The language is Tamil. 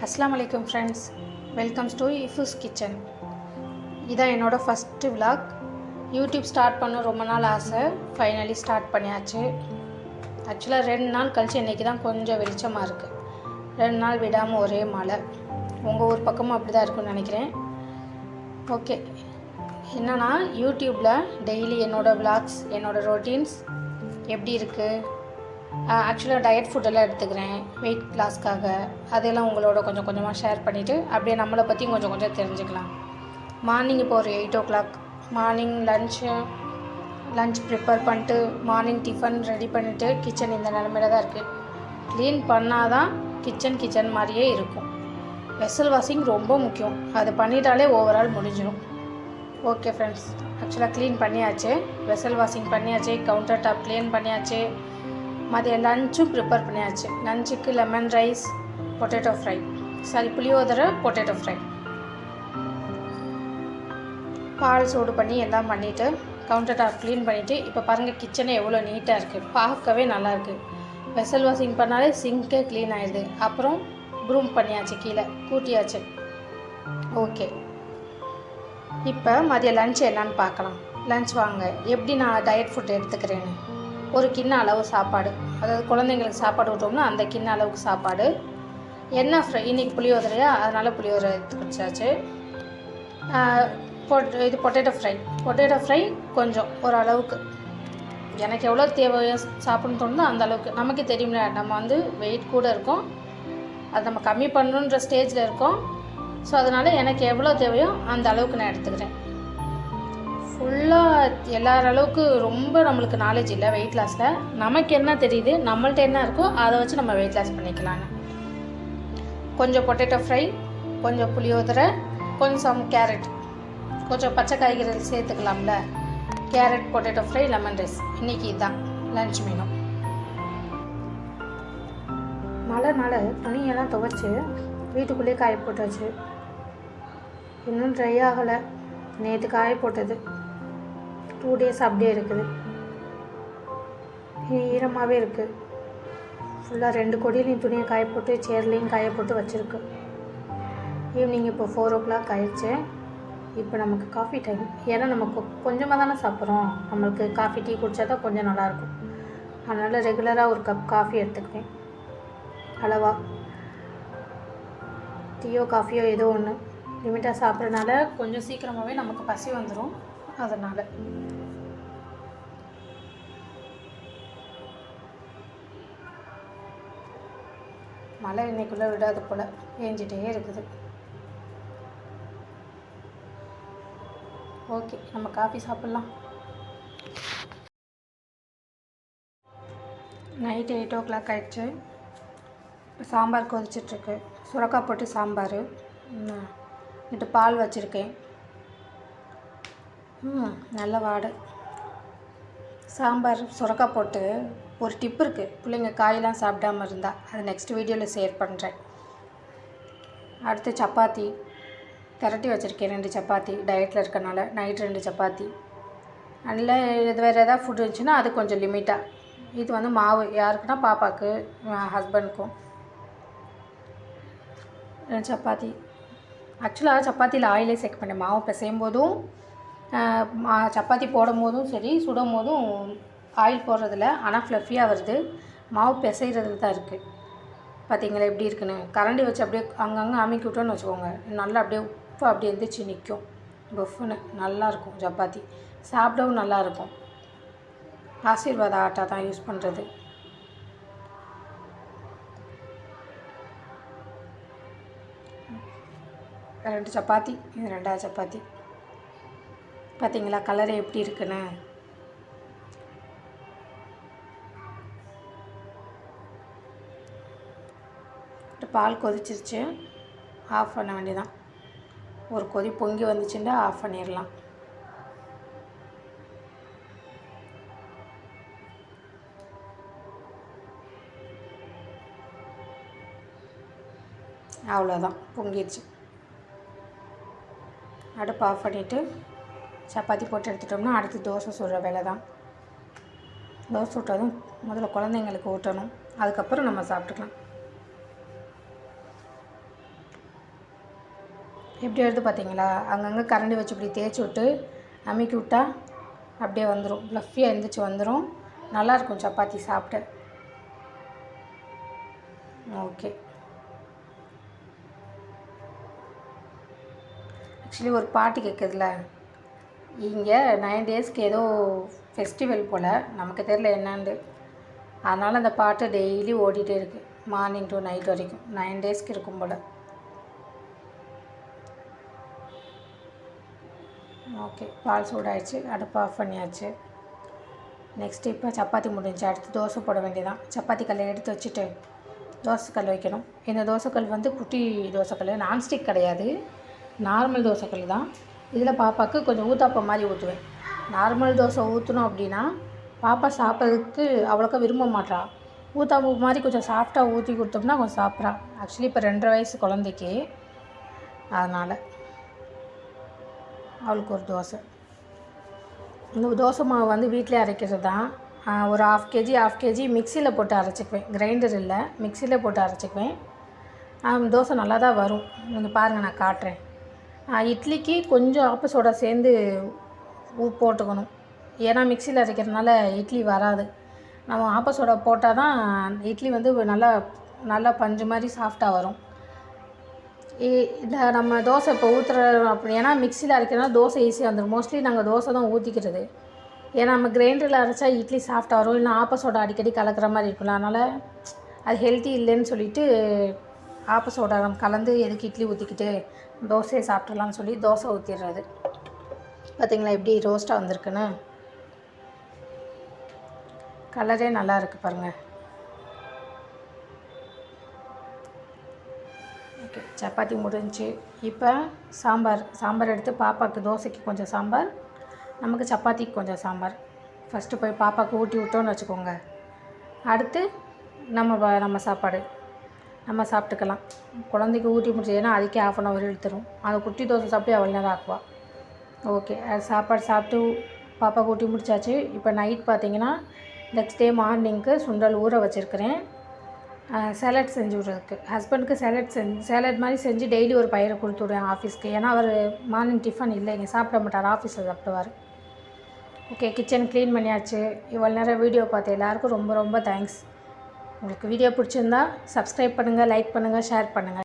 அஸ்ஸலாமு அலைக்கும் ஃப்ரெண்ட்ஸ், வெல்கம்ஸ் டு இஃபுஸ் கிச்சன். இதான் என்னோடய ஃபஸ்ட்டு விலாக். யூடியூப் ஸ்டார்ட் பண்ண ரொம்ப நாள் ஆசை, ஃபைனலி ஸ்டார்ட் பண்ணியாச்சு. ஆக்சுவலாக 2 நாள் கழிச்சு இன்றைக்கி தான் கொஞ்சம் வெளிச்சமாக இருக்குது. 2 நாள் விடாமல் ஒரே மழை. உங்கள் ஊர் பக்கமும் அப்படி தான் இருக்குன்னு நினைக்கிறேன். ஓகே, என்னென்னா யூடியூப்பில் டெய்லி என்னோடய விலாக்ஸ், என்னோடய ரொட்டீன்ஸ் எப்படி இருக்குது. ஆக்சுவலாக டயட் ஃபுட்டெல்லாம் எடுத்துக்கிறேன் வெயிட் லாஸ்க்காக. அதெல்லாம் உங்களோட கொஞ்சம் கொஞ்சமாக ஷேர் பண்ணிவிட்டு அப்படியே நம்மளை பற்றியும் கொஞ்சம் கொஞ்சம் தெரிஞ்சுக்கலாம். மார்னிங் இப்போ ஒரு 8 o'clock மார்னிங் லன்ச் ப்ரிப்பேர் பண்ணிட்டு மார்னிங் டிஃபன் ரெடி பண்ணிவிட்டு கிச்சன் இந்த நிலமையில தான் இருக்குது. க்ளீன் பண்ணால் தான் கிச்சன் மாதிரியே இருக்கும். வெசல் வாஷிங் ரொம்ப முக்கியம், அது பண்ணிட்டாலே ஓவரால் முடிஞ்சிடும். ஓகே ஃப்ரெண்ட்ஸ், ஆக்சுவலாக க்ளீன் பண்ணியாச்சு, வெசல் வாஷிங் பண்ணியாச்சு, கவுண்டர் டாப் க்ளீன் பண்ணியாச்சு. மதியம் லன்ச்சும் ப்ரிப்பேர் பண்ணியாச்சு. லன்ச்சுக்கு லெமன் ரைஸ், பொட்டேட்டோ ஃப்ரை, புளியோதரை பொட்டேட்டோ ஃப்ரை. பால் சூடு பண்ணி எல்லாம் பண்ணிவிட்டு கவுண்டர் டாப் க்ளீன் பண்ணிவிட்டு இப்போ பாருங்கள் கிச்சனே எவ்வளோ நீட்டாக இருக்குது, பார்க்கவே நல்லாயிருக்கு. வெசல் வாஷிங் பண்ணாலே சிங்கே க்ளீன் ஆகிடுது. அப்புறம் ப்ரூம் பண்ணியாச்சு, கீழே கூட்டியாச்சு. ஓகே, இப்போ மதியம் லன்ச் என்னன்னு பார்க்கலாம். லன்ச் வாங்க எப்படி நான் டயட் ஃபுட் எடுத்துக்கிறேன்னு. ஒரு கிண்ண அளவு சாப்பாடு, அதாவது குழந்தைங்களுக்கு சாப்பாடு விட்டோம்னா அந்த கிண்ண அளவுக்கு சாப்பாடு. என்ன ஃப்ரை, இன்றைக்கி புளியோதரையா, அதனால் புளியோதரை எடுத்து வச்சாச்சு. இது பொட்டேட்டோ ஃப்ரை கொஞ்சம் ஓரளவுக்கு எனக்கு எவ்வளோ தேவையோ சாப்பிட்ணுன்னு தோணுதோ அந்த அளவுக்கு. நமக்கு தெரியும்ல, நம்ம வெயிட் கூட இருக்கோம், அது நம்ம கம்மி பண்ணணுன்ற ஸ்டேஜில் இருக்கோம். ஸோ அதனால் எனக்கு எவ்வளோ தேவையோ அந்த அளவுக்கு நான் எடுத்துக்கிறேன். ஃபுல்லாக எல்லார அளவுக்கு ரொம்ப நம்மளுக்கு நாலேஜ் இல்லை வெயிட் லாஸில். நமக்கு என்ன தெரியுது, நம்மள்ட்ட என்ன இருக்கோ அதை வச்சு நம்ம வெயிட் லாஸ் பண்ணிக்கலான்னு. கொஞ்சம் பொட்டேட்டோ ஃப்ரை, கொஞ்சம் புளியோதரை, கொஞ்சம் கேரட், கொஞ்சம் பச்சை காய்கறிகள் சேர்த்துக்கலாம்ல. Carrot, potato fry, lemon rice. இன்றைக்கி இதுதான் லன்ச் மெனு. மழைனால துணியெல்லாம் துவைச்சி வீட்டுக்குள்ளேயே காய போட்டாச்சு. இன்னும் ட்ரை ஆகலை. நேற்று காய போட்டது 2 days அப்படியே இருக்குது, ஈரமாகவே இருக்குது. ஃபுல்லாக 2 கொடியிலையும் துணியை காய போட்டு சேர்லேயும் காய போட்டு வச்சுருக்கு. ஈவினிங் இப்போ 4 o'clock ஆயிடுச்சு. இப்போ நமக்கு காஃபி டைம். ஏன்னா நமக்கு கொஞ்சமாக தானே சாப்பிட்றோம், நம்மளுக்கு காஃபி டீ குடித்தா தான் கொஞ்சம் நல்லாயிருக்கும். அதனால் ரெகுலராக ஒரு கப் காஃபி எடுத்துக்குவேன். அளவா டீயோ காஃபியோ ஏதோ ஒன்று லிமிட்டாக சாப்பிட்றதுனால கொஞ்சம் சீக்கிரமாகவே நமக்கு பசி வந்துடும். அதனால் மழை இன்னைக்குள்ளே விடாது போல், பேஞ்சிட்டே இருக்குது. ஓகே, நம்ம காஃபி சாப்பிட்லாம். நைட்டு 8 o'clock ஆகிடுச்சு. சாம்பார் கொதிச்சிட்ருக்கு. சுரக்காய் போட்டு சாம்பார். இட்டு பால் வச்சுருக்கேன். நல்ல வாடை. சாம்பார் சுரக்காய் போட்டு ஒரு டிப் இருக்குது, பிள்ளைங்க காயெல்லாம் சாப்பிடாமல் இருந்தால். அது நெக்ஸ்ட் வீடியோவில் ஷேர் பண்ணுறேன். அடுத்து சப்பாத்தி திரட்டி வச்சுருக்கேன். 2 சப்பாத்தி டயட்டில் இருக்கனால நைட் 2 சப்பாத்தி. அதில் இது வேறு எதாவது ஃபுட் இருந்துச்சுன்னா அது கொஞ்சம் லிமிட்டாக. இது மாவு யாருக்குன்னா பாப்பாவுக்கு, ஹஸ்பண்டுக்கும். 2 சப்பாத்தி. ஆக்சுவலாக சப்பாத்தியில் ஆயிலே சேர்க்க மாட்டேன். மாவு பிசையும் போதும் சப்பாத்தி போடும் போதும் சரி, சுடும் போதும் ஆயில் போடுறதில்ல. ஆனால் ஃப்ளஃபியாக வருது. மாவு பிசைகிறதுல தான் இருக்குது. பார்த்தீங்களா எப்படி இருக்குன்னு. கரண்டி வச்சு அப்படியே அங்கங்கே அமுக்கி விட்டோன்னு வச்சுக்கோங்க, நல்லா அப்படியே உப்பு அப்படியே எந்திரிச்சு நிற்கும். பஃப்னு நல்லாயிருக்கும். சப்பாத்தி சாப்பிடவும் நல்லாயிருக்கும். ஆசீர்வாத ஆட்டா தான் யூஸ் பண்ணுறது. ரெண்டு சப்பாத்தி, இது 2வது சப்பாத்தி. பார்த்தீங்களா கலரு எப்படி இருக்குன்னு. பால் கொதிச்சிருச்சு, ஆஃப் பண்ண வேண்டியதான். ஒரு கொதி பொங்கி வந்துச்சுன்னா ஆஃப் பண்ணிடலாம். அவ்வளோதான், பொங்கிடுச்சு. அடுப்பு ஆஃப் பண்ணிவிட்டு சப்பாத்தி போட்டு எடுத்துட்டோம்னா அடுத்து தோசை சுடுற வேலை தான். தோசை சுட்டதும் முதல்ல குழந்தைங்களுக்கு ஊட்டணும், அதுக்கப்புறம் நம்ம சாப்பிட்டுக்கலாம். எப்படி வருது பார்த்தீங்களா? அங்கங்கே கரண்டி வச்சு இப்படி தேய்ச்சி விட்டு அமுக்கி விட்டா அப்படியே வந்துடும், ஃப்ளஃபியாக எழுந்திரிச்சு வந்துடும். நல்லாயிருக்கும் சப்பாத்தி சாப்பிட்டு. ஓகே, ஆக்சுவலி ஒரு பாட்டு கேட்குதுல, இங்கே 9 டேஸ்க்கு ஏதோ ஃபெஸ்டிவல் போல், நமக்கு தெரியல என்னான்னு. அதனால் அந்த பாட்டு டெய்லி ஓடிட்டே இருக்குது, மார்னிங் டு நைட் வரைக்கும் 9 டேஸ்க்கு இருக்கும் போல். ஓகே, பால் சூடாகிடுச்சு, அடுப்பு ஆஃப் பண்ணியாச்சு. நெக்ஸ்ட்டு இப்போ சப்பாத்தி முடிஞ்சு, அடுத்து தோசை போட வேண்டியதான். சப்பாத்தி கல்லை எடுத்து வச்சுட்டு தோசைக்கல் வைக்கணும். இந்த தோசைக்கல் வந்து குட்டி தோசைக்கல், நான்ஸ்டிக் கிடையாது, நார்மல் தோசைக்கல் தான். இதில் பாப்பாவுக்கு கொஞ்சம் ஊத்தாப்பம் மாதிரி ஊற்றுவேன். நார்மல் தோசை ஊற்றணும் அப்படின்னா பாப்பா சாப்பிட்றதுக்கு அவ்வளோக்கா விரும்ப மாட்டா. ஊத்தாப்பம் மாதிரி கொஞ்சம் சாஃப்டாக ஊற்றி கொடுத்தோம்னா கொஞ்சம் சாப்பிட்றா. ஆக்சுவலி இப்போ 2.5 வயசு குழந்தைக்கு, அதனால் அவளுக்கு ஒரு தோசை. இந்த தோசை மாவு வந்து வீட்டிலே அரைக்கிறது தான். ஒரு 1/2 kg மிக்சியில் போட்டு அரைச்சிக்குவேன், கிரைண்டர் இல்லை, மிக்சியில் போட்டு அரைச்சிக்குவேன். தோசை நல்லா தான் வரும். நீங்கள் பாருங்கள், நான் காட்டுறேன். இட்லிக்கு கொஞ்சம் ஆப்ப சோடா சேர்ந்து போட்டுக்கணும், ஏன்னா மிக்சியில் அரைக்கிறதுனால இட்லி வராது. நம்ம ஆப்ப சோடா போட்டால் தான் இட்லி வந்து நல்லா பஞ்சு மாதிரி சாஃப்டாக வரும். இதை நம்ம தோசை இப்போ ஊற்றுறோம் அப்படி, ஏன்னா மிக்சியில் அரைக்கிறதுனால தோசை ஈஸியாக வந்துடும். மோஸ்ட்லி நாங்கள் தோசை தான் ஊற்றிக்கிறது, ஏன்னா நம்ம கிரைண்டரில் அரைச்சா இட்லி சாஃப்டாக வரும், இல்லை ஆப்ப சோடா அடிக்கடி கலக்கிற மாதிரி இருக்குல்ல, அதனால் அது ஹெல்த்தி இல்லைன்னு சொல்லிவிட்டு ஆப்ப சோடா நம்ம கலந்து எதுக்கு இட்லி ஊற்றிக்கிட்டு தோசையை சாப்பிட்றலான்னு சொல்லி தோசை ஊற்றிடுறது. பார்த்திங்களா எப்படி ரோஸ்ட்டாக வந்திருக்குன்னு? கலரே நல்லா இருக்குது பாருங்கள். ஓகே, சப்பாத்தி முடிஞ்சு. இப்போ சாம்பார் எடுத்து பாப்பாவுக்கு தோசைக்கு கொஞ்சம் சாம்பார், நமக்கு சப்பாத்திக்கு கொஞ்சம் சாம்பார். ஃபஸ்ட்டு போய் பாப்பாவுக்கு ஊட்டி விட்டோன்னு வச்சுக்கோங்க, அடுத்து நம்ம சாப்பாடு நம்ம சாப்பிட்டுக்கலாம். குழந்தைக்கு ஊட்டி முடிச்சு, ஏன்னா அதுக்கே 1/2 hour இழுத்துரும். அந்த குட்டி தோசை சாப்பிட்டு அவ்வளோ நேரம் ஆக்குவாள். ஓகே, சாப்பாடு சாப்பிட்டு பாப்பாவுக்கு ஊட்டி முடிச்சாச்சு. இப்போ நைட் பார்த்திங்கன்னா நெக்ஸ்ட் டே மார்னிங்க்கு சுண்டல் ஊற வச்சுருக்கிறேன், சேலட் செஞ்சு விட்றதுக்கு. ஹஸ்பண்டுக்கு சேலட் மாதிரி செஞ்சு டெய்லி ஒரு பயிரை கொடுத்து விடுவேன் ஆஃபீஸ்க்கு, ஏன்னா அவர் மார்னிங் டிஃபன் இல்லை, இங்கே சாப்பிட மாட்டார், ஆஃபீஸில் சாப்பிடுவார். ஓகே, கிச்சன் க்ளீன் பண்ணியாச்சு. இவ்வளோ நேரம் வீடியோ பார்த்த எல்லாருக்கும் ரொம்ப ரொம்ப தேங்க்ஸ். உங்களுக்கு வீடியோ பிடிச்சிருந்தா சப்ஸ்கிரைப் பண்ணுங்கள், லைக் பண்ணுங்கள், ஷேர் பண்ணுங்கள்.